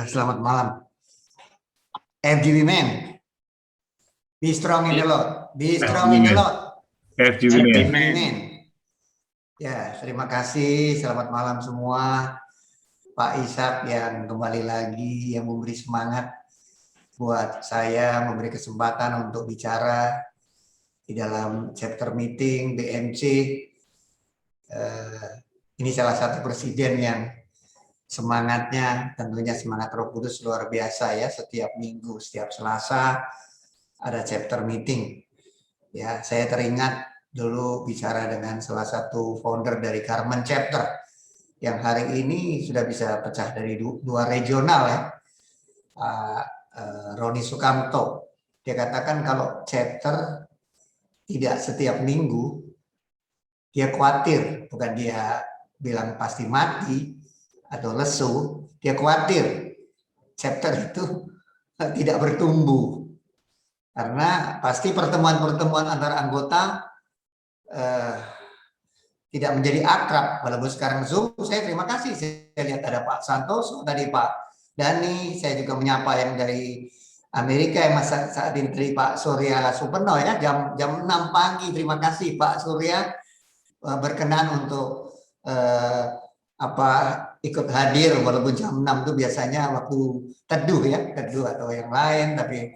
Selamat malam. FGB Man, be strong in the Lord, be strong in the Lord. FGB Man. Ya, terima kasih. Selamat malam semua. Pak Ishak yang kembali lagi, yang memberi semangat buat saya, memberi kesempatan untuk bicara di dalam chapter meeting BMC. Ini salah satu presiden yang semangatnya tentunya semangat Roh Kudus luar biasa ya. Setiap minggu, setiap Selasa ada chapter meeting. Ya, saya teringat dulu bicara dengan salah satu founder dari Carmen Chapter yang hari ini sudah bisa pecah dari dua regional ya. Roni Sukamto. Dia katakan kalau chapter tidak setiap minggu, dia khawatir, bukan dia bilang pasti mati atau lesu, dia khawatir chapter itu tidak bertumbuh. Karena pasti pertemuan-pertemuan antara anggota tidak menjadi akrab. Walaupun sekarang Zoom, saya terima kasih. Saya lihat ada Pak Santoso, tadi Pak Dani, saya juga menyapa yang dari Amerika yang saat ini dari Pak Surya Supeno ya, jam 6 pagi. Terima kasih Pak Surya berkenan untuk ikut hadir walaupun jam 6 itu biasanya waktu teduh ya, teduh atau yang lain, tapi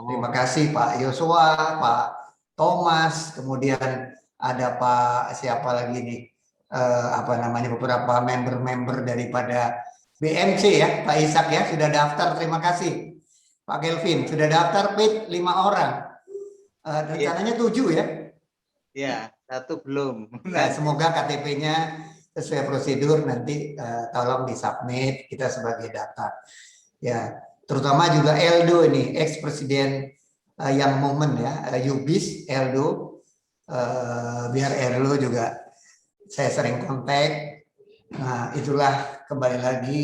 terima kasih Pak Yosua, Pak Thomas, kemudian ada Pak siapa lagi nih, beberapa member-member daripada BMC ya, Pak Ishak ya, sudah daftar, terima kasih. Pak Kelvin, sudah daftar PIT 5 orang, rencananya 7 ya? Ya, 1 belum. Ya, semoga KTP-nya sesuai prosedur nanti tolong disubmit kita sebagai data. Ya, terutama juga Eldo ini, ex-presiden yang momen ya, Yubis, Eldo, biar Eldo juga saya sering kontak. Nah, itulah kembali lagi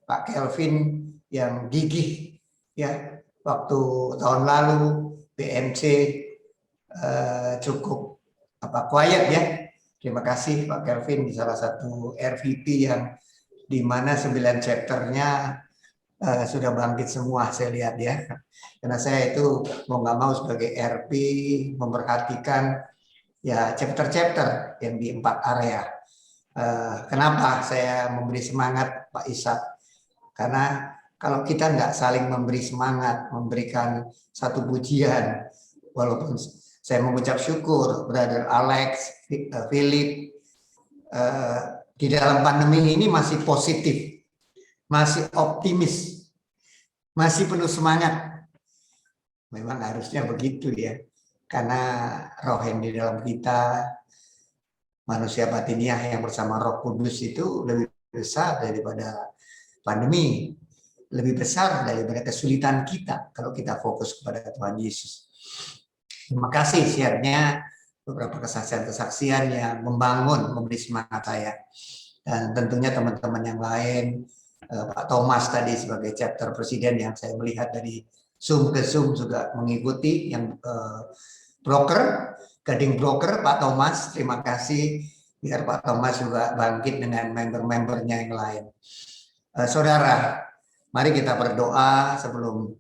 Pak Kelvin yang gigih ya, waktu tahun lalu BMC cukup quiet ya. Terima kasih Pak Kelvin di salah satu RVP yang di mana 9 chapternya sudah bangkit semua, saya lihat ya. Karena saya itu mau nggak mau sebagai RP memperhatikan ya chapter-chapter yang di 4 area. Kenapa saya memberi semangat Pak Ishak? Karena kalau kita nggak saling memberi semangat, memberikan satu pujian, walaupun saya mengucap syukur Brother Alex, Philip, di dalam pandemi ini masih positif, masih optimis, masih penuh semangat. Memang harusnya begitu ya, karena roh yang di dalam kita, manusia batiniah yang bersama Roh Kudus itu lebih besar daripada pandemi, lebih besar daripada kesulitan kita kalau kita fokus kepada Tuhan Yesus. Terima kasih share-nya, beberapa kesaksian-kesaksian yang membangun, memberi semangat saya. Dan tentunya teman-teman yang lain, Pak Thomas tadi sebagai chapter presiden yang saya melihat dari Zoom ke Zoom juga mengikuti, yang broker, Gading Broker, Pak Thomas, terima kasih. Biar Pak Thomas juga bangkit dengan member-membernya yang lain. Saudara, mari kita berdoa sebelum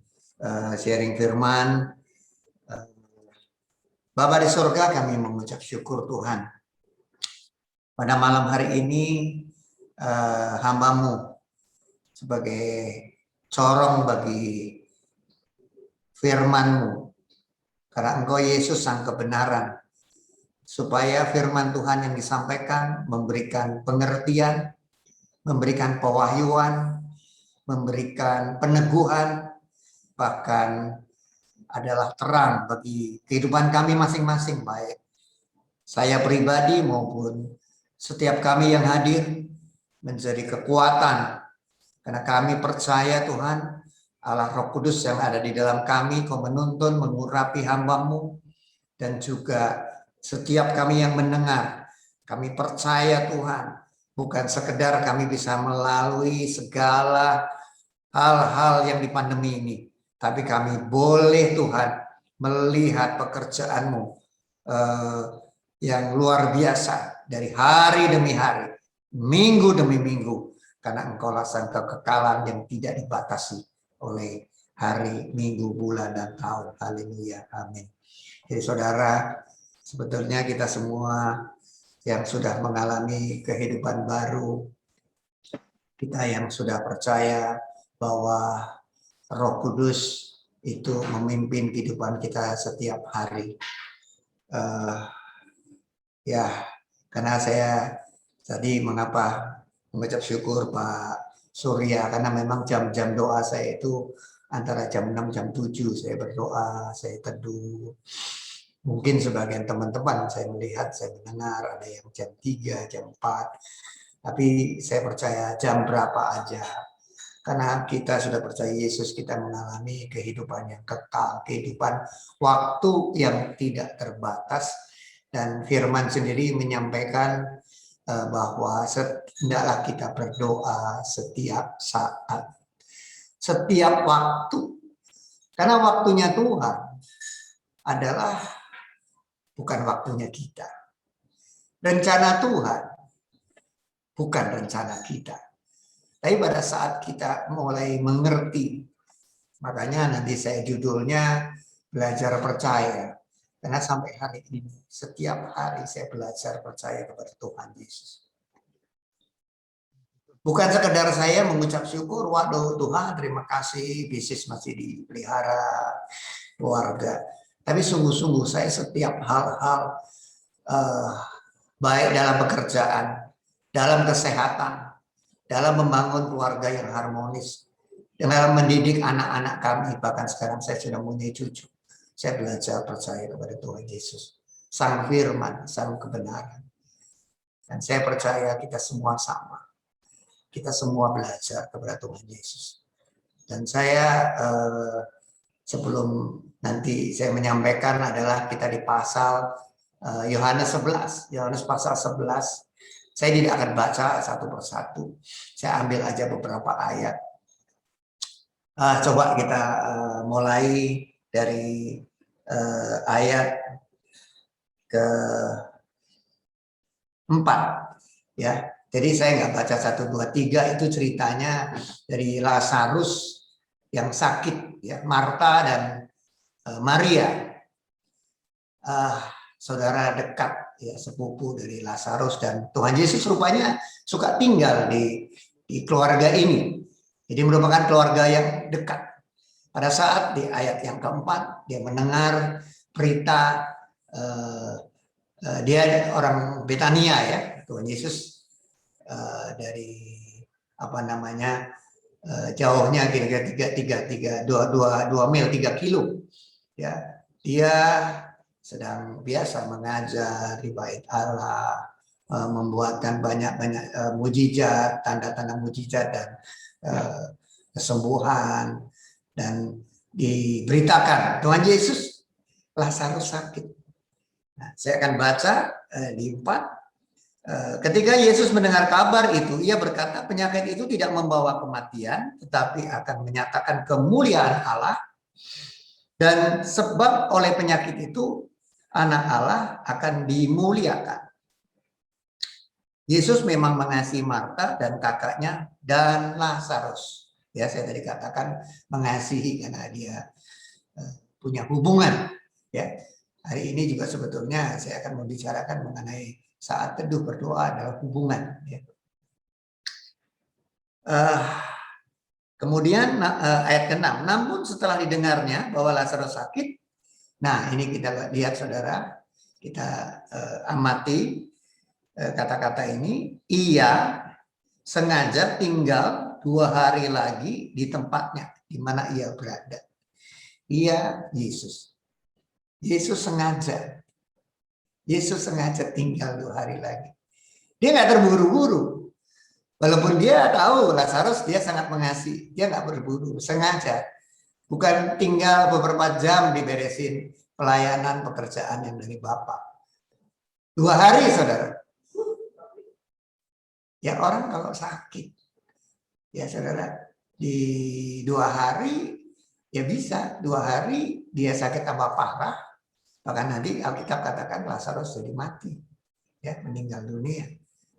sharing firman. Bapa di surga, kami mengucap syukur Tuhan. Pada malam hari ini, hamba-Mu sebagai corong bagi firman-Mu. Karena Engkau Yesus sang kebenaran. Supaya firman Tuhan yang disampaikan memberikan pengertian, memberikan pewahyuan, memberikan peneguhan, bahkan adalah terang bagi kehidupan kami masing-masing, baik saya pribadi maupun setiap kami yang hadir, menjadi kekuatan karena kami percaya Tuhan Allah Roh Kudus yang ada di dalam kami, Kau menuntun, mengurapi hamba-Mu, dan juga setiap kami yang mendengar, kami percaya Tuhan, bukan sekedar kami bisa melalui segala hal-hal yang di pandemi ini, tapi kami boleh Tuhan melihat pekerjaan-Mu yang luar biasa dari hari demi hari, minggu demi minggu, karena Engkaulah sang kekekalan yang tidak dibatasi oleh hari, minggu, bulan, dan tahun. Haleluya, amin. Jadi saudara, sebetulnya kita semua yang sudah mengalami kehidupan baru, kita yang sudah percaya bahwa Roh Kudus itu memimpin kehidupan kita setiap hari. Ya, karena saya tadi mengapa mengucap syukur Pak Surya, karena memang jam-jam doa saya itu antara jam 6 jam 7 saya berdoa, saya teduh. Mungkin sebagian teman-teman saya melihat, saya mendengar ada yang jam 3, jam 4. Tapi saya percaya jam berapa aja. Karena kita sudah percaya Yesus, kita mengalami kehidupan yang kekal, kehidupan waktu yang tidak terbatas. Dan firman sendiri menyampaikan bahwa hendaklah kita berdoa setiap saat, setiap waktu. Karena waktunya Tuhan adalah bukan waktunya kita. Rencana Tuhan bukan rencana kita. Tapi pada saat kita mulai mengerti, makanya nanti saya judulnya belajar percaya. Karena sampai hari ini, setiap hari saya belajar percaya kepada Tuhan Yesus. Bukan sekedar saya mengucap syukur, waduh Tuhan terima kasih, bisnis masih dipelihara, keluarga. Tapi sungguh-sungguh saya setiap hal-hal baik dalam pekerjaan, dalam kesehatan, dalam membangun keluarga yang harmonis, dalam mendidik anak-anak kami, bahkan sekarang saya sudah punya cucu. Saya belajar percaya kepada Tuhan Yesus, Sang Firman, Sang kebenaran. Dan saya percaya kita semua sama. Kita semua belajar kepada Tuhan Yesus. Dan saya sebelum nanti saya menyampaikan adalah kita di pasal Yohanes 11, Yohanes pasal 11. Saya tidak akan baca satu persatu. Saya ambil aja beberapa ayat. Coba kita mulai dari ayat ke-4 ya. Jadi saya nggak baca 1, 2, 3, itu ceritanya dari Lazarus yang sakit ya, Marta dan Maria. Saudara dekat ya, sepupu dari Lazarus, dan Tuhan Yesus rupanya suka tinggal di keluarga ini. Jadi merupakan keluarga yang dekat. Pada saat di ayat yang keempat dia mendengar berita, dia orang Betania ya, Tuhan Yesus dari apa namanya jauhnya kira-kira 2 mil 3 kilo ya, dia sedang biasa mengajar di bait Allah, membuatkan banyak-banyak mujizat, tanda-tanda mujizat dan kesembuhan, dan diberitakan Tuhan Yesus Lazarus sakit. Nah, saya akan baca di 4. Ketika Yesus mendengar kabar itu, ia berkata, penyakit itu tidak membawa kematian, tetapi akan menyatakan kemuliaan Allah. Dan sebab oleh penyakit itu, anak Allah akan dimuliakan. Yesus memang mengasihi Marta dan kakaknya dan Lazarus. Ya, saya tadi katakan mengasihi karena dia punya hubungan. Ya, hari ini juga sebetulnya saya akan membicarakan mengenai saat teduh berdoa adalah hubungan. Ya. Kemudian ayat ke-6. Namun setelah didengarnya bahwa Lazarus sakit, nah ini kita lihat saudara, kita amati kata-kata ini. Ia sengaja tinggal 2 hari lagi di tempatnya di mana ia berada. Ia Yesus. Yesus sengaja tinggal 2 hari lagi. Dia nggak terburu-buru. Walaupun dia tahu Lazarus dia sangat mengasihi, dia nggak berburu, sengaja. Bukan tinggal beberapa jam diberesin pelayanan pekerjaan yang dari Bapak. 2 hari saudara. Ya orang kalau sakit, ya saudara, di 2 hari ya bisa 2 hari dia sakit tambah parah, bahkan nanti Alkitab katakan Lazarus jadi mati, ya meninggal dunia,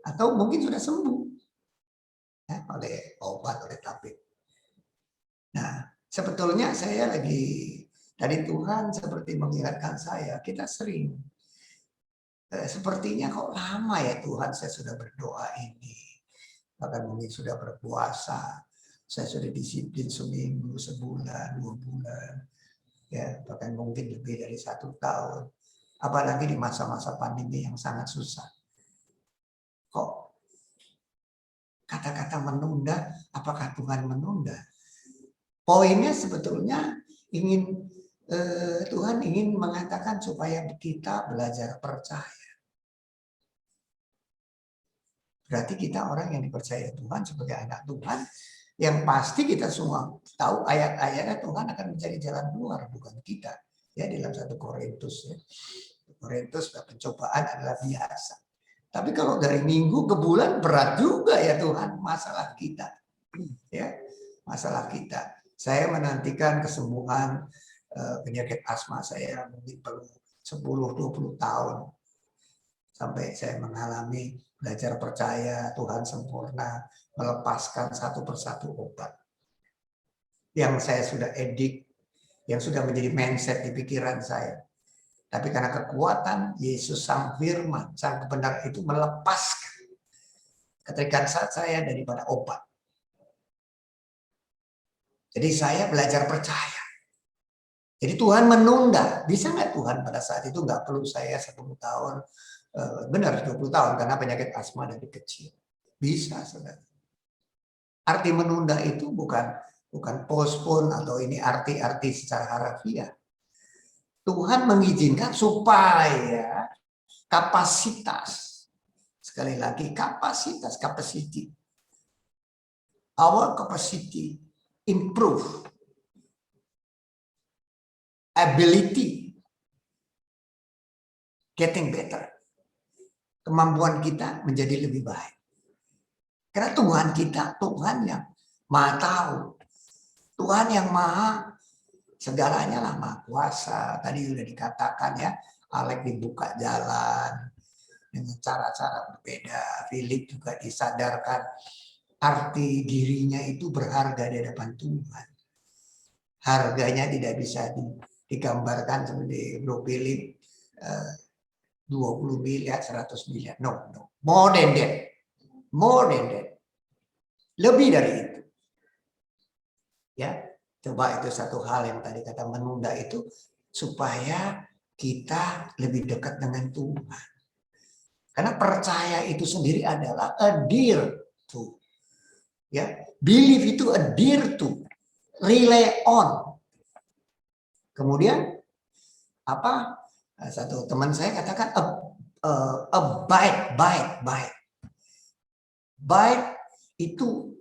atau mungkin sudah sembuh. ya, oleh obat, oleh tabib. Nah, sebetulnya saya lagi dari Tuhan seperti mengingatkan saya, kita sering sepertinya kok lama ya Tuhan saya sudah berdoa ini, bahkan mungkin sudah berpuasa, saya sudah disiplin seminggu, sebulan, 2 bulan, ya bahkan mungkin lebih dari 1 tahun, apalagi di masa-masa pandemi yang sangat susah. Kok kata-kata menunda, apakah Tuhan menunda? Poinnya sebetulnya Tuhan ingin mengatakan supaya kita belajar percaya. Berarti kita orang yang dipercaya Tuhan sebagai anak Tuhan, yang pasti kita semua tahu ayat-ayatnya Tuhan akan mencari jalan keluar, bukan kita. Ya, dalam 1 Korintus ya. Korintus pencobaan adalah biasa. Tapi kalau dari minggu ke bulan berat juga ya Tuhan masalah kita. Ya, masalah kita. Saya menantikan kesembuhan penyakit asma saya mungkin perlu 10-20 tahun sampai saya mengalami belajar percaya Tuhan sempurna, melepaskan satu persatu obat yang saya sudah edik, yang sudah menjadi mindset di pikiran saya. Tapi karena kekuatan Yesus Sang Firman, Sang Kebenar itu melepaskan keterikan saya daripada obat. Jadi saya belajar percaya. Jadi Tuhan menunda. Bisa nggak Tuhan pada saat itu nggak perlu saya 10 tahun, benar 20 tahun karena penyakit asma dari kecil. Bisa, saudara. Arti menunda itu bukan postpone atau ini arti-arti secara harafiah. Tuhan mengizinkan supaya kapasitas, sekali lagi kapasitas, capacity, our capacity improve, ability getting better, kemampuan kita menjadi lebih baik. Karena Tuhan kita, Tuhan yang maha tahu, Tuhan yang maha segalanya lah, maha kuasa. Tadi sudah dikatakan ya, Alek dibuka jalan dengan cara-cara berbeda. Philip juga disadarkan arti dirinya itu berharga di hadapan Tuhan. Harganya tidak bisa digambarkan seperti Bro Philip 20 miliar, 100 miliar. No. More than that. More than that. Lebih dari itu. Ya, coba itu satu hal yang tadi kata menunda itu supaya kita lebih dekat dengan Tuhan. Karena percaya itu sendiri adalah adhere to. Ya, believe itu adhere to, rely on. Kemudian apa? Satu teman saya katakan abide. Abide itu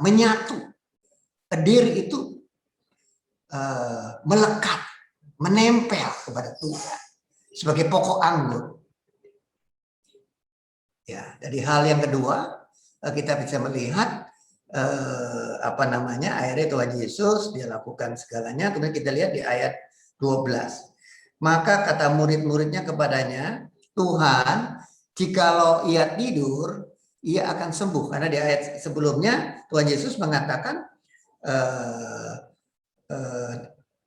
menyatu. Adhere itu melekat, menempel kepada Tuhan sebagai pokok anggur. Ya, jadi hal yang kedua kita bisa melihat akhirnya Tuhan Yesus dia lakukan segalanya. Kemudian kita lihat di ayat 12. Maka kata murid-muridnya kepadanya, Tuhan, jikalau ia tidur, ia akan sembuh. Karena di ayat sebelumnya Tuhan Yesus mengatakan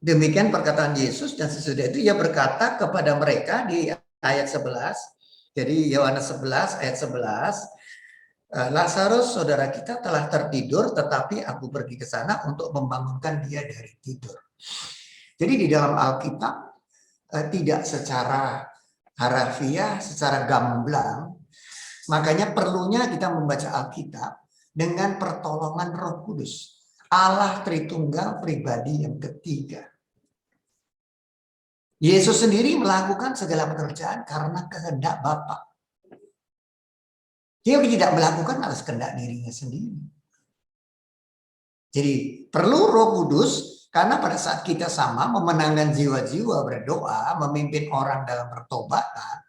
demikian perkataan Yesus, dan sesudah itu ia berkata kepada mereka di ayat 11. Jadi Yohanes 11 ayat 11, Lazarus saudara kita telah tertidur, tetapi aku pergi ke sana untuk membangunkan dia dari tidur. Jadi di dalam Alkitab tidak secara harafiah, secara gamblang, makanya perlunya kita membaca Alkitab dengan pertolongan Roh Kudus. Allah Tritunggal pribadi yang ketiga. Yesus sendiri melakukan segala pekerjaan karena kehendak Bapa. Dia tidak melakukan atas kehendak dirinya sendiri. Jadi perlu Roh Kudus karena pada saat kita sama memenangkan jiwa-jiwa berdoa, memimpin orang dalam pertobatan,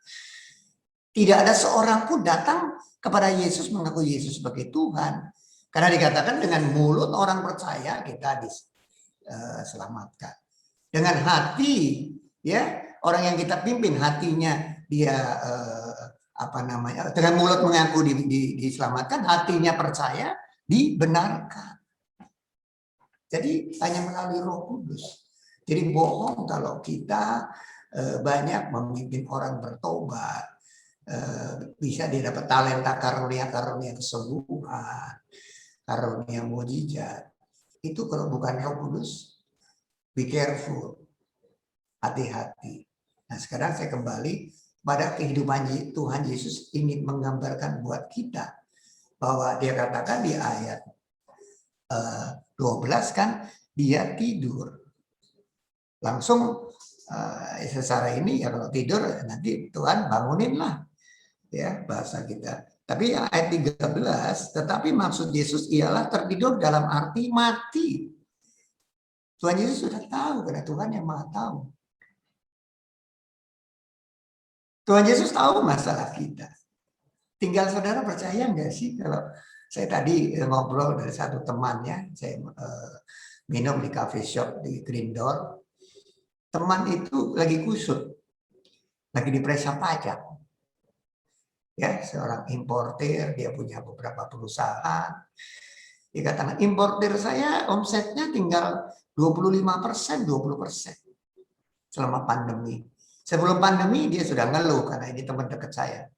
tidak ada seorang pun datang kepada Yesus mengaku Yesus sebagai Tuhan. Karena dikatakan dengan mulut orang percaya kita diselamatkan. Dengan hati, ya orang yang kita pimpin hatinya dia apa namanya, dengan mulut mengaku diselamatkan, hatinya percaya dibenarkan. Jadi hanya melalui Roh Kudus. Jadi bohong kalau kita banyak memimpin orang bertobat, bisa dia dapat talenta karunia kesembuhan, karunia mujizat. Itu kalau bukan Roh Kudus, be careful, hati-hati. Nah sekarang saya kembali pada kehidupan Tuhan Yesus ingin menggambarkan buat kita bahwa dia katakan di ayat 12 kan dia tidur. Langsung secara ini ya kalau tidur nanti Tuhan bangunin lah ya bahasa kita. Tapi yang ayat 13, tetapi maksud Yesus ialah tertidur dalam arti mati. Tuhan Yesus sudah tahu karena Tuhan yang Maha tahu. Tuhan Yesus tahu masalah kita. Tinggal saudara percaya nggak sih kalau saya tadi ngobrol dari satu temannya, saya minum di coffee shop di Green Door. Teman itu lagi kusut, lagi diperiksa pajak. Ya, seorang importer, dia punya beberapa perusahaan. Dia katakan, importer saya omsetnya tinggal 25%, 20% selama pandemi. Sebelum pandemi dia sudah ngeluh karena ini teman dekat saya.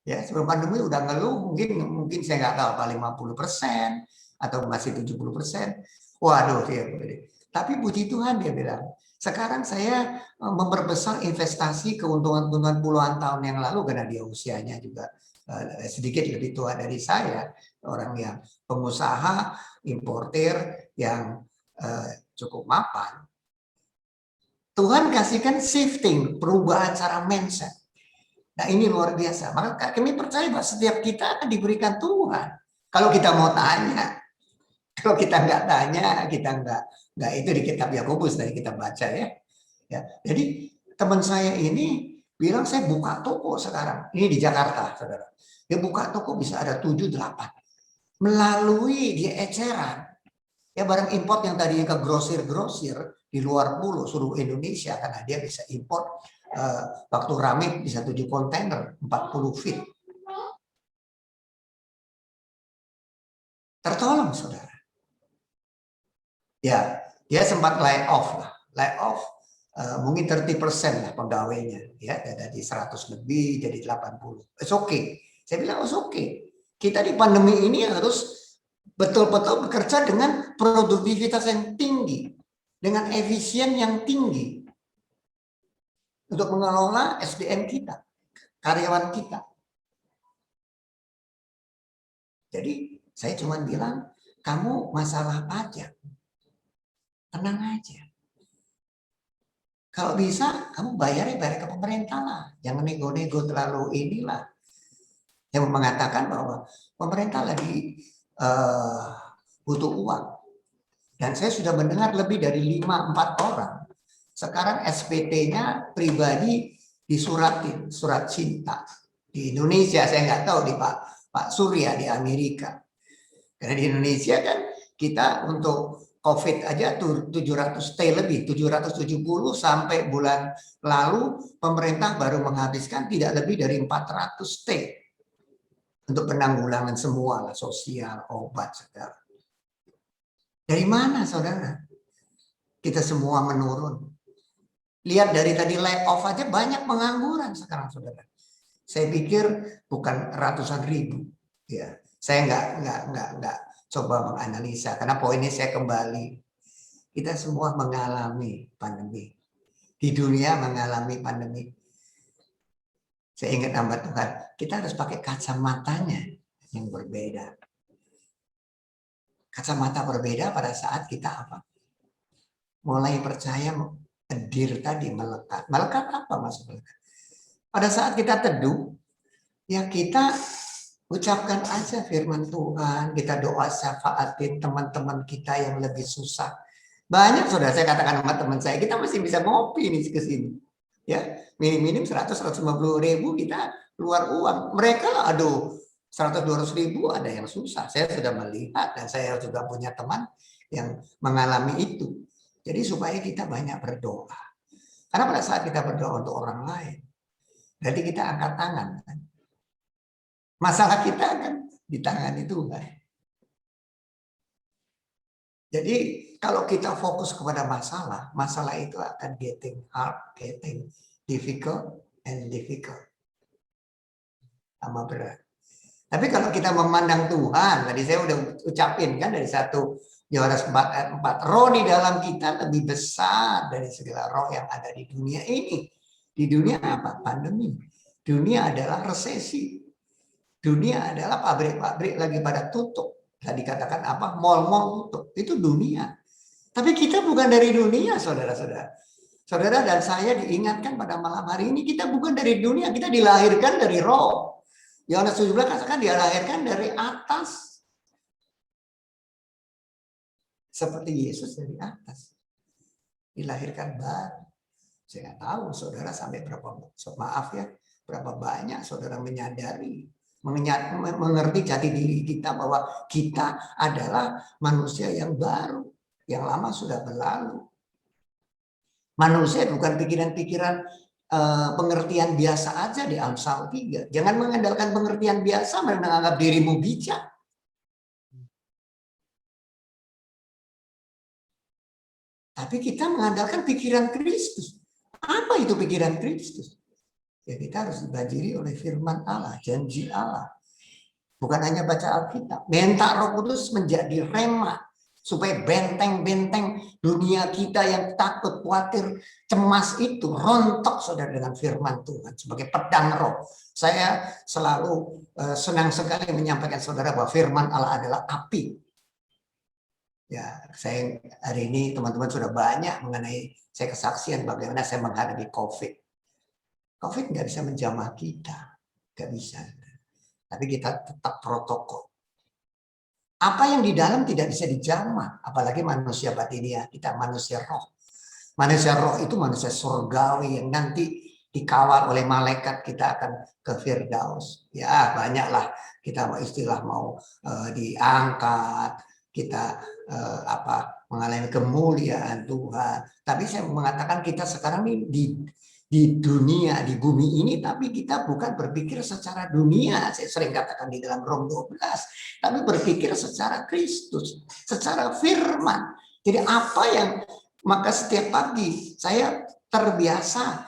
Ya, sebelum pandemi udah ngeluh, mungkin saya nggak tahu apa 50% atau masih 70%. Waduh, dia begini. Tapi puji Tuhan dia bilang, sekarang saya memperbesar investasi keuntungan-keuntungan puluhan tahun yang lalu karena dia usianya juga sedikit lebih tua dari saya, orang yang pengusaha, importer yang cukup mapan. Tuhan kasihkan shifting, perubahan cara mindset. Nah ini luar biasa. Maka kami percaya bahwa setiap kita akan diberikan Tuhan. Kalau kita mau tanya, kalau kita nggak tanya, kita nggak itu di kitab Yakobus tadi kita baca ya. Jadi teman saya ini bilang saya buka toko sekarang. Ini di Jakarta, saudara. Dia buka toko bisa ada 7-8 melalui dia eceran. Ya barang import yang tadinya ke grosir-grosir di luar pulau seluruh Indonesia karena dia bisa import. Waktu rame bisa 7 kontainer 40 feet. Tertolong saudara. Ya, dia sempat lay off lah. Lay off mungkin 30% lah pegawainya. Ya, dari 100 lebih jadi 80. It's okay. Saya bilang it's okay. Kita di pandemi ini harus betul-betul bekerja dengan produktivitas yang tinggi. Dengan efisien yang tinggi. Untuk mengelola SDM kita. Karyawan kita. Jadi saya cuma bilang, kamu masalah pajak, tenang aja. Kalau bisa, kamu bayar ke pemerintah lah. Jangan nego-nego terlalu inilah. Yang mengatakan bahwa pemerintah lagi butuh uang. Dan saya sudah mendengar lebih dari 5-4 orang. Sekarang SPT-nya pribadi disuratin, surat cinta. Di Indonesia, saya nggak tahu di Pak Surya di Amerika. Karena di Indonesia kan kita untuk COVID aja 700 T lebih, 770 sampai bulan lalu pemerintah baru menghabiskan tidak lebih dari 400 T untuk penanggulangan semua lah, sosial, obat, segala. Dari mana saudara? Kita semua menurun. Lihat dari tadi lay off aja banyak pengangguran sekarang saudara. Saya pikir bukan ratusan ribu. Ya, saya nggak coba menganalisa karena poinnya saya kembali. Kita semua mengalami pandemi. Di dunia mengalami pandemi. Saya ingat hamba Tuhan, kita harus pakai kacamatanya yang berbeda. Kacamata berbeda pada saat kita apa? Mulai percaya, hadir tadi, melekat. Melekat apa maksud melekat? Pada saat kita teduh, ya kita ucapkan aja firman Tuhan, kita doa syafaatin teman-teman kita yang lebih susah. Banyak saudara, saya katakan sama teman saya, kita masih bisa ngopi nih ke sini. Ya, minim-minim 100-150 ribu kita keluar uang. Mereka aduh 100-200 ribu ada yang susah. Saya sudah melihat dan saya juga punya teman yang mengalami itu. Jadi supaya kita banyak berdoa. Karena pada saat kita berdoa untuk orang lain, berarti kita angkat tangan. Masalah kita kan ditangani Tuhan. Jadi kalau kita fokus kepada masalah, masalah itu akan getting hard, getting difficult, and difficult. Sama berat. Tapi kalau kita memandang Tuhan, tadi saya udah ucapin kan dari 1 Yohanes 4 ayat 4, roh di dalam kita lebih besar dari segala roh yang ada di dunia ini. Di dunia apa? Pandemi. Dunia adalah resesi. Dunia adalah pabrik-pabrik lagi pada tutup. Tadi katakan apa? Mal-mal tutup. Itu dunia. Tapi kita bukan dari dunia, saudara-saudara. Saudara dan saya diingatkan pada malam hari ini, kita bukan dari dunia, kita dilahirkan dari roh. Yohanes 17 katakan dia dilahirkan dari atas. Seperti Yesus dari atas. Dilahirkan baru. Saya nggak tahu saudara sampai berapa, maaf ya, berapa banyak saudara menyadari, mengerti jati diri kita bahwa kita adalah manusia yang baru. Yang lama sudah berlalu. Manusia bukan pikiran-pikiran pengertian biasa aja di Amsal 3. Jangan mengandalkan pengertian biasa menganggap dirimu bijak. Tapi kita mengandalkan pikiran Kristus. Apa itu pikiran Kristus? Ya kita harus dibanjiri oleh firman Allah, janji Allah. Bukan hanya baca Alkitab. Minta Roh Kudus menjadi rema. Supaya benteng-benteng dunia kita yang takut, khawatir, cemas itu rontok saudara dengan firman Tuhan sebagai pedang roh. Saya selalu senang sekali menyampaikan saudara bahwa firman Allah adalah api. Ya, saya hari ini teman-teman sudah banyak mengenai saya kesaksian bagaimana saya menghadapi COVID. COVID nggak bisa menjamah kita, nggak bisa. Tapi kita tetap protokol. Apa yang di dalam tidak bisa dijamah, apalagi manusia batinia, kita manusia roh. Manusia roh itu manusia surgawi yang nanti dikawal oleh malaikat, kita akan ke Firdaus. Ya, banyaklah kita mau diangkat, kita mengalami kemuliaan Tuhan. Tapi saya mengatakan kita sekarang ini di dunia, di bumi ini, tapi kita bukan berpikir secara dunia. Saya sering katakan di dalam Rom 12, tapi berpikir secara Kristus, secara firman. Jadi apa yang, maka setiap pagi saya terbiasa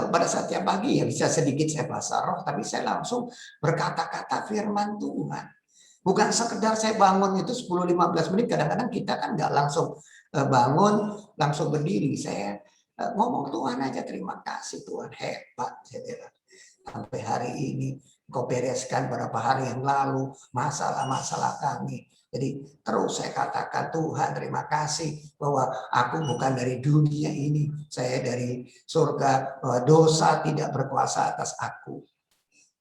pada saat tiap pagi ya bisa sedikit saya bahasa roh, tapi saya langsung berkata-kata firman Tuhan. Bukan sekedar saya bangun itu 10-15 menit, kadang-kadang kita kan nggak langsung bangun, langsung berdiri. Saya ngomong Tuhan aja, terima kasih Tuhan, hebat. Saya bilang, sampai hari ini kau bereskan beberapa hari yang lalu masalah-masalah kami. Jadi terus saya katakan Tuhan terima kasih bahwa aku bukan dari dunia ini. Saya dari surga, bahwa dosa tidak berkuasa atas aku.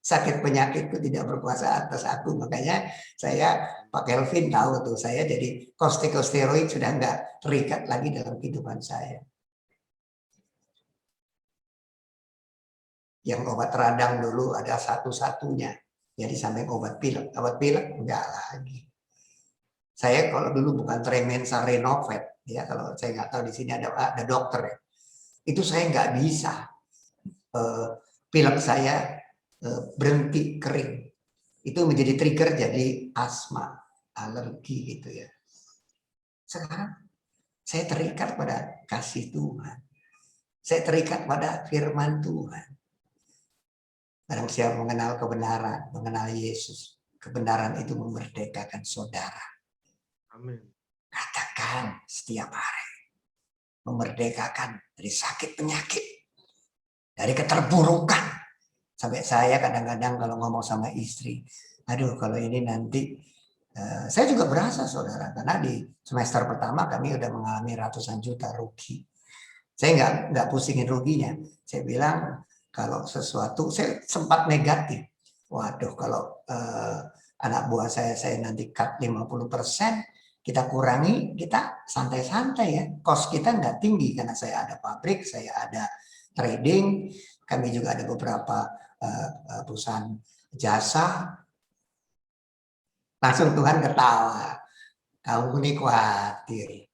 Sakit penyakitku tidak berkuasa atas aku. Makanya saya, Pak Kelvin tahu tuh, saya jadi kortikosteroid sudah nggak terikat lagi dalam kehidupan saya. Yang obat radang dulu ada satu-satunya. Jadi sampai obat pilek enggak lagi. Saya kalau dulu bukan Tremensa Renovet, ya kalau saya nggak tahu di sini ada dokter ya. Itu saya nggak bisa. Pilek saya berhenti kering. Itu menjadi trigger jadi asma, alergi gitu ya. Sekarang saya terikat pada kasih Tuhan. Saya terikat pada firman Tuhan. Barang siapa mengenal kebenaran, mengenal Yesus, kebenaran itu memerdekakan saudara. Amin. Katakan setiap hari. Memerdekakan dari sakit penyakit. Dari keterburukan. Sampai saya kadang-kadang kalau ngomong sama istri, aduh kalau ini nanti, saya juga berasa saudara, karena di semester pertama kami udah mengalami ratusan juta rugi. Saya nggak pusingin ruginya. Saya bilang, kalau sesuatu, saya sempat negatif. Waduh, kalau anak buah saya nanti cut 50%, kita kurangi, kita santai-santai ya. Cost kita nggak tinggi, karena saya ada pabrik, saya ada trading, kami juga ada beberapa perusahaan jasa. Langsung Tuhan ketawa. Kamu ini khawatir.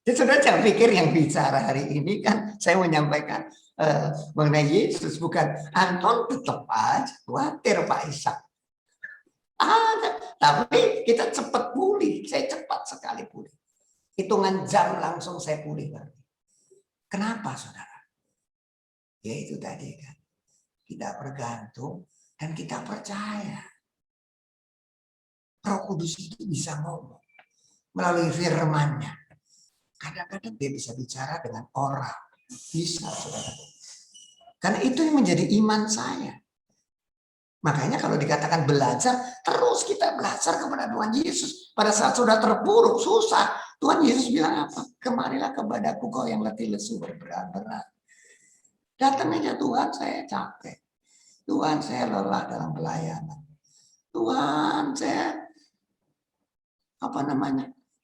Jadi saudara jangan pikir yang bicara hari ini kan saya menyampaikan mengenai Yesus, bukan Anton tetap aja khawatir Pak Ishak. Ada, tapi kita cepat pulih. Saya cepat sekali pulih. Hitungan jam langsung saya pulih lagi. Kenapa, saudara? Ya itu tadi kan. Kita bergantung dan kita percaya. Roh Kudus itu bisa ngomong melalui firman-Nya. Kadang-kadang dia bisa bicara dengan orang. Bisa, saudara. Karena itu yang menjadi iman saya. Makanya kalau dikatakan belajar, terus kita belajar kepada Tuhan Yesus. Pada saat sudah terpuruk, susah. Tuhan Yesus bilang apa? Kemarilah kepadaku kau yang letih lesu berberat-berat. Datang aja Tuhan, saya capek. Tuhan, saya lelah dalam pelayanan. Tuhan, saya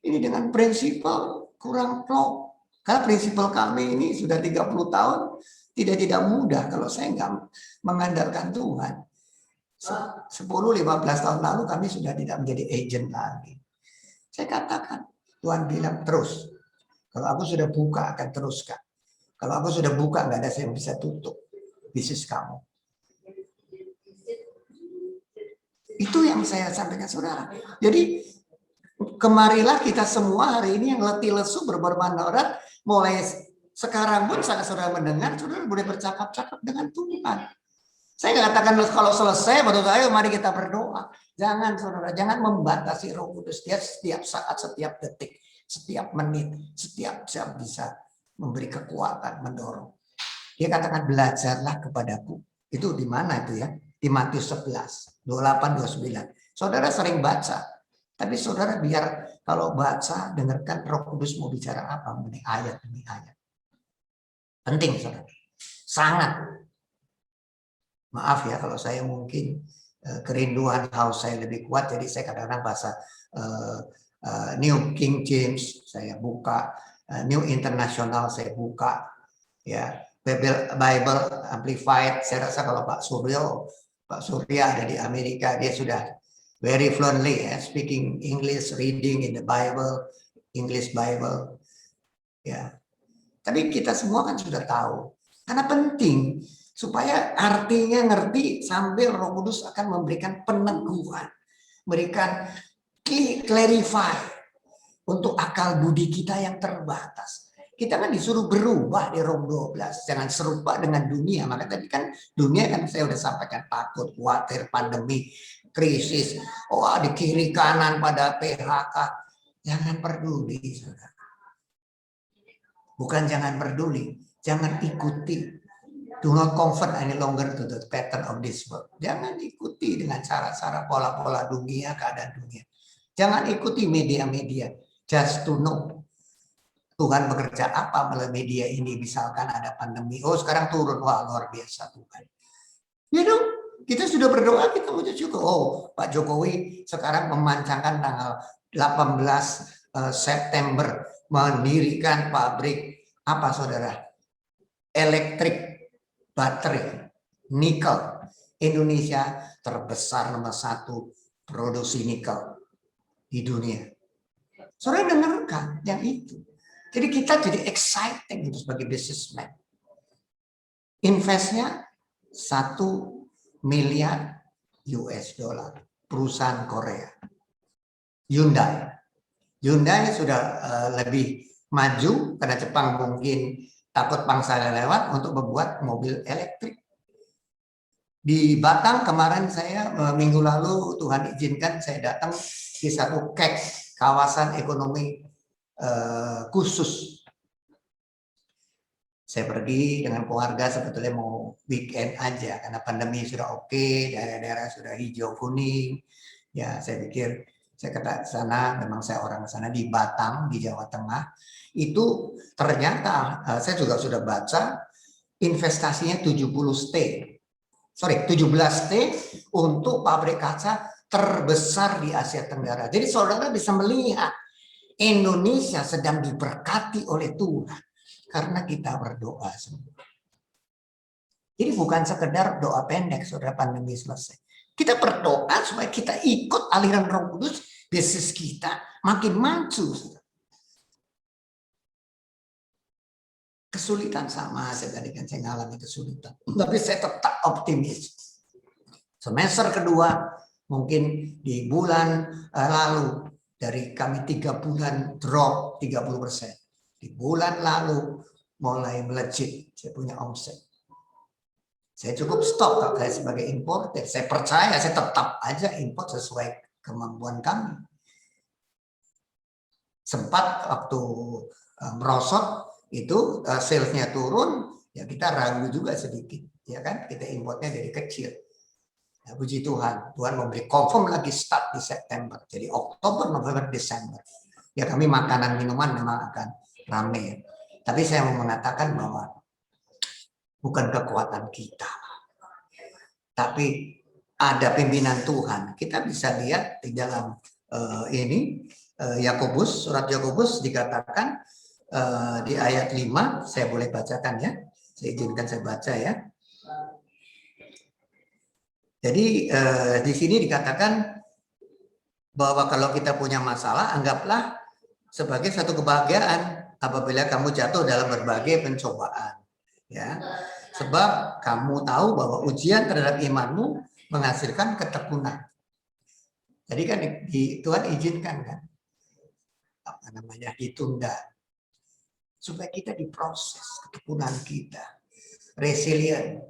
ini dengan prinsipal kurang klop. Karena prinsipal kami ini sudah 30 tahun tidak mudah kalau saya nggak mengandalkan Tuhan. 10-15 tahun lalu kami sudah tidak menjadi agent lagi. Saya katakan, Tuhan bilang terus. Kalau aku sudah buka akan teruskan. Kalau aku sudah buka nggak ada yang bisa tutup bisnis kamu. Itu yang saya sampaikan saudara. Jadi kemarilah kita semua hari ini yang letih lesu berberat, mulai sekarang pun saat saudara mendengar, saudara boleh bercakap-cakap dengan Tuhan. Saya nggak katakan kalau selesai baru ayo mari kita berdoa. Jangan saudara, jangan membatasi Roh Kudus. Dia setiap saat, setiap detik, setiap menit, setiap jam bisa memberi kekuatan, mendorong. Dia katakan belajarlah kepadaku. Itu di mana itu ya? Di Matius 11, 28, 29. Saudara sering baca. Tapi saudara biar kalau baca, dengarkan Roh Kudus mau bicara apa mengenai ayat demi ayat. Penting saudara. Sangat. Maaf ya kalau saya mungkin kerinduan haus saya lebih kuat, jadi saya kadang-kadang bahasa New King James saya buka, New International saya buka, ya Bible Amplified. Saya rasa kalau Pak Surya ada di Amerika, dia sudah very fluently speaking English, reading in the Bible, English Bible, ya. Tapi kita semua kan sudah tahu, karena penting. Supaya artinya ngerti sambil Roh Kudus akan memberikan peneguhan. Memberikan clarify untuk akal budi kita yang terbatas. Kita kan disuruh berubah di Rom 12. Jangan serupa dengan dunia. Maka tadi kan dunia kan saya udah sampaikan takut, khawatir, pandemi, krisis. Di kiri kanan pada PHK. Jangan peduli, saudara. Bukan jangan peduli. Jangan ikuti. Do not convert any longer to the pattern of this world. Jangan ikuti dengan cara-cara pola-pola dunia, keadaan dunia. Jangan ikuti media-media. Just to know. Tuhan bekerja apa melalui media ini. Misalkan ada pandemi. Sekarang turun. Wah, luar biasa Tuhan. Ya dong. Kita sudah berdoa, kita mau syukur. Pak Jokowi sekarang memancangkan tanggal 18 September. Mendirikan pabrik. Apa saudara? Elektrik. Baterai, nikel. Indonesia terbesar nomor 1 produksi nikel di dunia. Saudara dengarkan yang itu. Jadi kita jadi exciting itu sebagai businessman. Investnya 1 miliar US dollar. Perusahaan Korea. Hyundai sudah lebih maju karena Jepang mungkin takut pangsa lewat untuk membuat mobil elektrik. Di Batam kemarin saya minggu lalu Tuhan izinkan saya datang di satu KEX, kawasan ekonomi khusus. Saya pergi dengan keluarga sebetulnya mau weekend aja karena pandemi sudah oke, daerah-daerah sudah hijau kuning. Ya saya pikir saya ke sana, memang saya orang ke sana di Batam di Jawa Tengah. Itu ternyata saya juga sudah baca investasinya 17 T untuk pabrik kaca terbesar di Asia Tenggara. Jadi saudara bisa melihat Indonesia sedang diberkati oleh Tuhan karena kita berdoa semua. Jadi bukan sekedar doa pendek saudara pandemi selesai. Kita berdoa supaya kita ikut aliran Roh Kudus, bisnis kita makin maju. Kesulitan sama, saya tadi kan saya ngalami kesulitan. Tapi saya tetap optimis. Semester kedua, Mungkin di bulan lalu dari kami 3 bulan drop 30%. Di bulan lalu mulai melejit, saya punya omset. Saya cukup stop kalau saya sebagai importer. Saya percaya saya tetap aja import sesuai kemampuan kami. Sempat waktu merosot itu salesnya turun, ya kita ragu juga sedikit, ya kan? Kita importnya dari kecil. Ya, puji Tuhan, Tuhan memberi confirm lagi start di September. Jadi Oktober, November, Desember. Ya kami makanan minuman memang akan rame. Tapi saya mau mengatakan bahwa bukan kekuatan kita, tapi ada pimpinan Tuhan. Kita bisa lihat di dalam ini Yakobus, surat Yakobus dikatakan di ayat 5, saya boleh bacakan ya. Saya izinkan saya baca ya. Jadi di sini dikatakan bahwa kalau kita punya masalah, anggaplah sebagai satu kebahagiaan apabila kamu jatuh dalam berbagai pencobaan. Ya, sebab kamu tahu bahwa ujian terhadap imanmu menghasilkan ketekunan. Jadi kan Tuhan izinkan kan, apa namanya, ditunda supaya kita diproses ketekunan kita, resilient,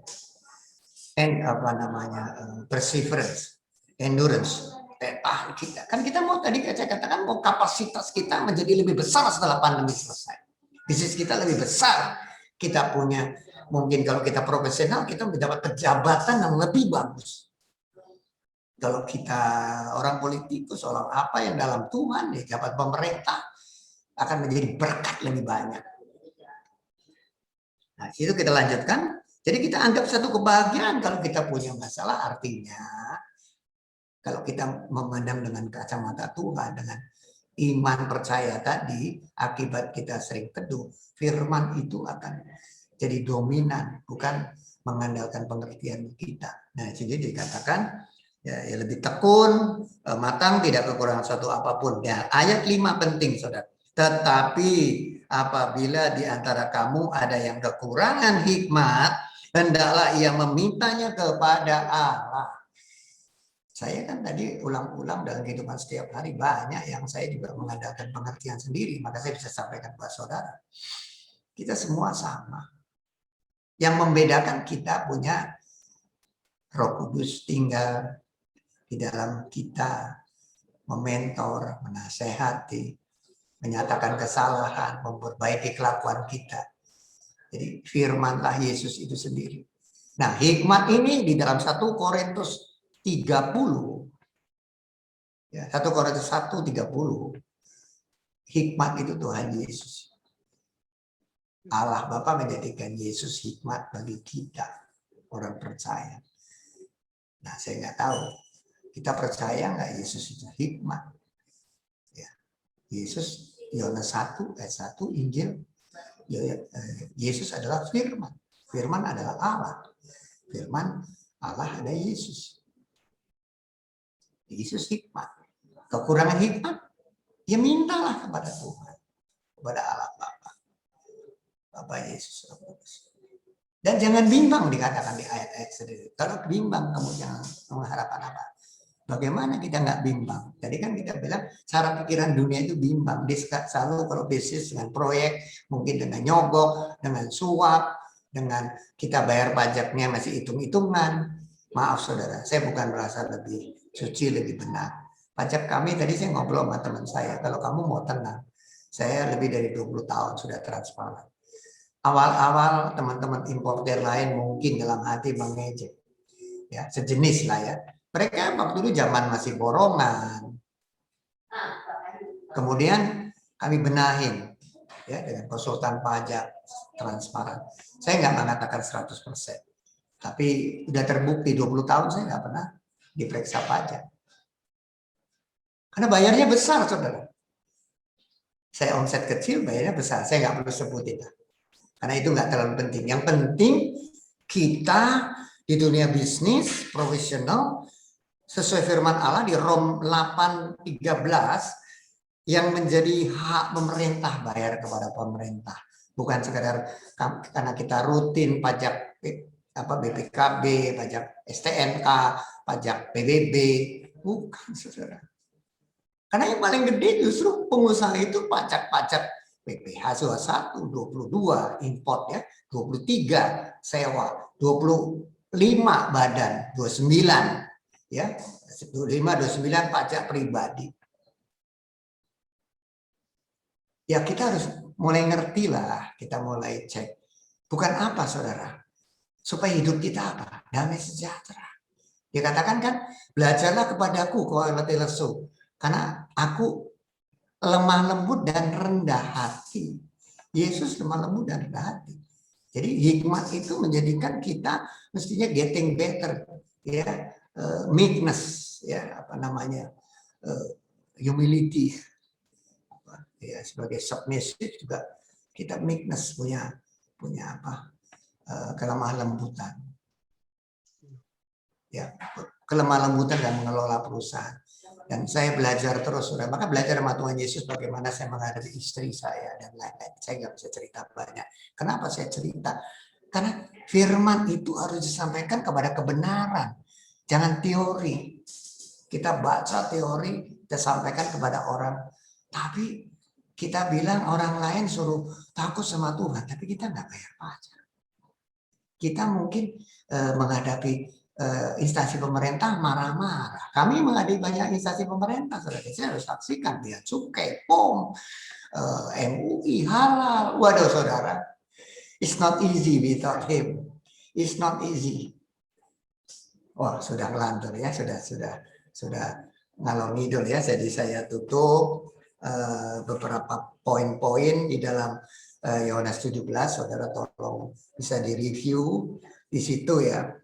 and apa namanya perseverance, endurance, tahan kita. Kan kita mau tadi saya katakan mau kapasitas kita menjadi lebih besar setelah pandemi selesai. Bisnis kita lebih besar. Kita punya, mungkin kalau kita profesional kita mendapat kejabatan yang lebih bagus. Kalau kita orang politikus, orang apa yang dalam Tuhan, ya jabat pemerintah akan menjadi berkat lebih banyak. Nah, itu kita lanjutkan. Jadi kita anggap satu kebahagiaan kalau kita punya masalah, artinya kalau kita memandang dengan kacamata Tuhan, dengan iman percaya tadi, akibat kita sering teduh, firman itu akan jadi dominan, bukan mengandalkan pengertian kita. Nah, jadi dikatakan ya lebih tekun, matang, tidak kekurangan suatu apapun. Ya, ayat 5 penting, saudara. Tetapi apabila di antara kamu ada yang kekurangan hikmat, hendaklah ia memintanya kepada Allah. Saya kan tadi ulang-ulang dalam kehidupan setiap hari, banyak yang saya juga mengandalkan pengertian sendiri, maka saya bisa sampaikan kepada saudara. Kita semua sama. Yang membedakan kita punya Roh Kudus tinggal di dalam kita, mementor, menasehati, menyatakan kesalahan, memperbaiki kelakuan kita. Jadi firmanlah Yesus itu sendiri. Nah, hikmat ini di dalam 1 Korintus 30, ya, 1 Korintus 1:30, hikmat itu Tuhan Yesus. Allah Bapa menjadikan Yesus hikmat bagi kita, orang percaya. Nah, saya nggak tahu, kita percaya nggak Yesus itu hikmat? Ya. Yesus, Yohanes 1 ayat 1 Injil, Yesus adalah firman. Firman adalah Allah. Firman Allah ada Yesus. Yesus hikmat. Kekurangan hikmat, ya mintalah kepada Tuhan, kepada Allah Bapa. Bapak Yesus. Dan jangan bimbang dikatakan di ayat-ayat sendiri. Kalau bimbang kamu jangan mengharapkan apa. Bagaimana kita nggak bimbang? Tadi kan kita bilang cara pikiran dunia itu bimbang. Dia selalu kalau bisnis dengan proyek, mungkin dengan nyogok, dengan suap, dengan kita bayar pajaknya masih hitung-hitungan. Maaf saudara, saya bukan merasa lebih suci, lebih benar. Pajak kami tadi saya ngobrol sama teman saya, kalau kamu mau tenang, saya lebih dari 20 tahun sudah transparan. Awal-awal teman-teman importer lain mungkin dalam hati mengejek, ya sejenis lah ya. Mereka waktu itu zaman masih borongan. Kemudian kami benahin ya dengan konsultan pajak transparan. Saya nggak mengatakan 100%, tapi udah terbukti 20 tahun saya nggak pernah diperiksa pajak. Karena bayarnya besar, saudara. Saya omset kecil, bayarnya besar. Saya nggak perlu sebutin. Karena itu nggak terlalu penting. Yang penting kita di dunia bisnis profesional sesuai firman Allah di Rom 8:13 yang menjadi hak pemerintah bayar kepada pemerintah. Bukan sekadar karena kita rutin pajak BPKB, pajak STNK, pajak PBB, Bukan, saudara. Karena yang paling gede justru pengusaha itu pajak-pajak PPh 21, 22 import ya, 23 sewa, 25 badan, 29 ya, 25, 29 pajak pribadi. Ya kita harus mulai ngerti lah, kita mulai cek. Bukan apa saudara, supaya hidup kita apa? Damai sejahtera. Dikatakan kan, belajarlah kepadaku kau letih lesu, karena aku lemah lembut dan rendah hati. Yesus lemah lembut dan rendah hati. Jadi hikmat itu menjadikan kita mestinya getting better, ya, meekness, ya apa namanya, humility, ya sebagai submissive juga kita meekness punya apa, kelemah lembutan, ya kelemah lembutan dan mengelola perusahaan. Dan saya belajar terus, saudara. Maka belajar sama Tuhan Yesus bagaimana saya menghadapi istri saya dan lain-lain. Saya nggak bisa cerita banyak. Kenapa saya cerita? Karena firman itu harus disampaikan kepada kebenaran. Jangan teori. Kita baca teori, kita sampaikan kepada orang. Tapi kita bilang orang lain suruh takut sama Tuhan. Tapi kita nggak bayar pajak. Kita mungkin menghadapi instansi pemerintah marah-marah. Kami menghadapi banyak instansi pemerintah, saudara. Saya harus saksikan bea cukai, POM, MUI, halal. Waduh, saudara, it's not easy without him. It's not easy. Wah, sudah ngelantur ya, sudah ngalor ngidul ya. Jadi saya tutup beberapa poin-poin di dalam Yohanes 17. Saudara tolong bisa direview di situ ya.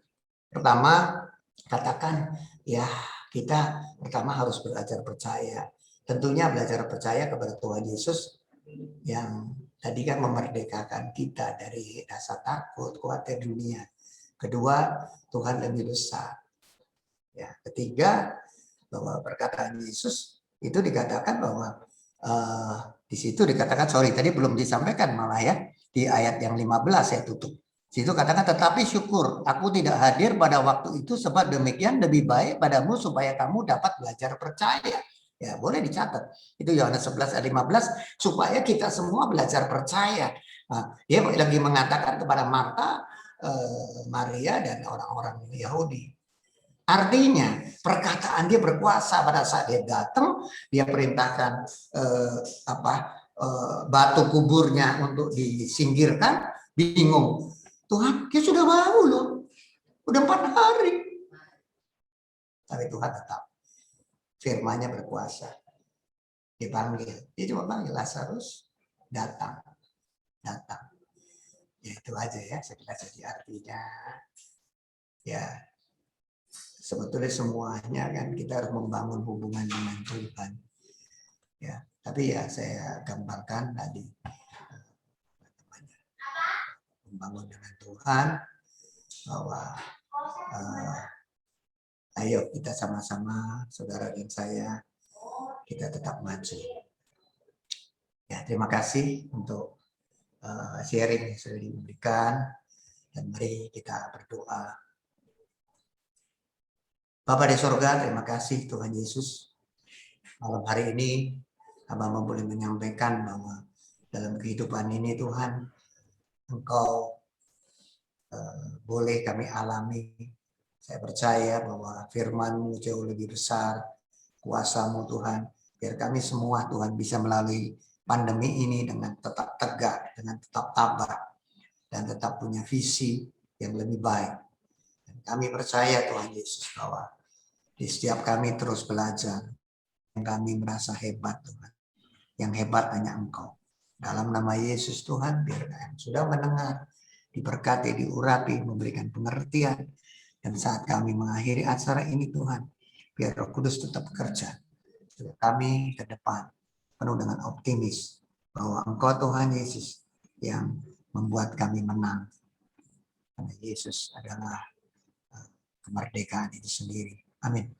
Pertama, katakan ya kita pertama harus belajar percaya. Tentunya belajar percaya kepada Tuhan Yesus yang tadi kan memerdekakan kita dari rasa takut, khawatir dunia. Kedua, Tuhan lebih besar. Ya, ketiga, bahwa perkataan Yesus itu dikatakan bahwa di situ dikatakan, tadi belum disampaikan malah ya, di ayat yang 15 saya tutup. Situ katakan, tetapi syukur aku tidak hadir pada waktu itu sebab demikian lebih baik padamu supaya kamu dapat belajar percaya. Ya boleh dicatat. Itu Yohanes 11 ayat 15 supaya kita semua belajar percaya. Nah, dia lagi mengatakan kepada Marta, Maria dan orang-orang Yahudi. Artinya perkataan dia berkuasa. Pada saat dia datang, dia perintahkan batu kuburnya untuk disingkirkan, bingung. Tuhan, dia sudah bau loh. Udah 4 hari. Tapi Tuhan tetap. Firman-Nya berkuasa. Dipanggil. Dia cuma panggil Lazarus. Datang. Ya itu aja ya. Sekilas jadi artinya. Ya. Sebetulnya semuanya kan kita harus membangun hubungan dengan Tuhan. Ya. Tapi ya saya gambarkan tadi. Membangun dengan Tuhan. Bahwa ayo kita sama-sama, saudara dan saya, kita tetap maju. Ya, terima kasih untuk sharing yang sudah diberikan, dan mari kita berdoa. Bapa di surga, terima kasih Tuhan Yesus. Malam hari ini, Hamba boleh menyampaikan bahwa dalam kehidupan ini Tuhan, Engkau boleh kami alami. Saya percaya bahwa firman-Mu jauh lebih besar, kuasa-Mu Tuhan, biar kami semua Tuhan bisa melalui pandemi ini dengan tetap tegak, dengan tetap tabah, dan tetap punya visi yang lebih baik. Dan kami percaya Tuhan Yesus bahwa di setiap kami terus belajar, yang kami merasa hebat Tuhan. Yang hebat hanya Engkau. Dalam nama Yesus Tuhan, biar kami sudah mendengar, diberkati, diurapi, memberikan pengertian. Dan saat kami mengakhiri acara ini Tuhan, biar Roh Kudus tetap bekerja. Kami ke depan penuh dengan optimis bahwa Engkau Tuhan Yesus yang membuat kami menang. Karena Yesus adalah kemerdekaan itu sendiri. Amin.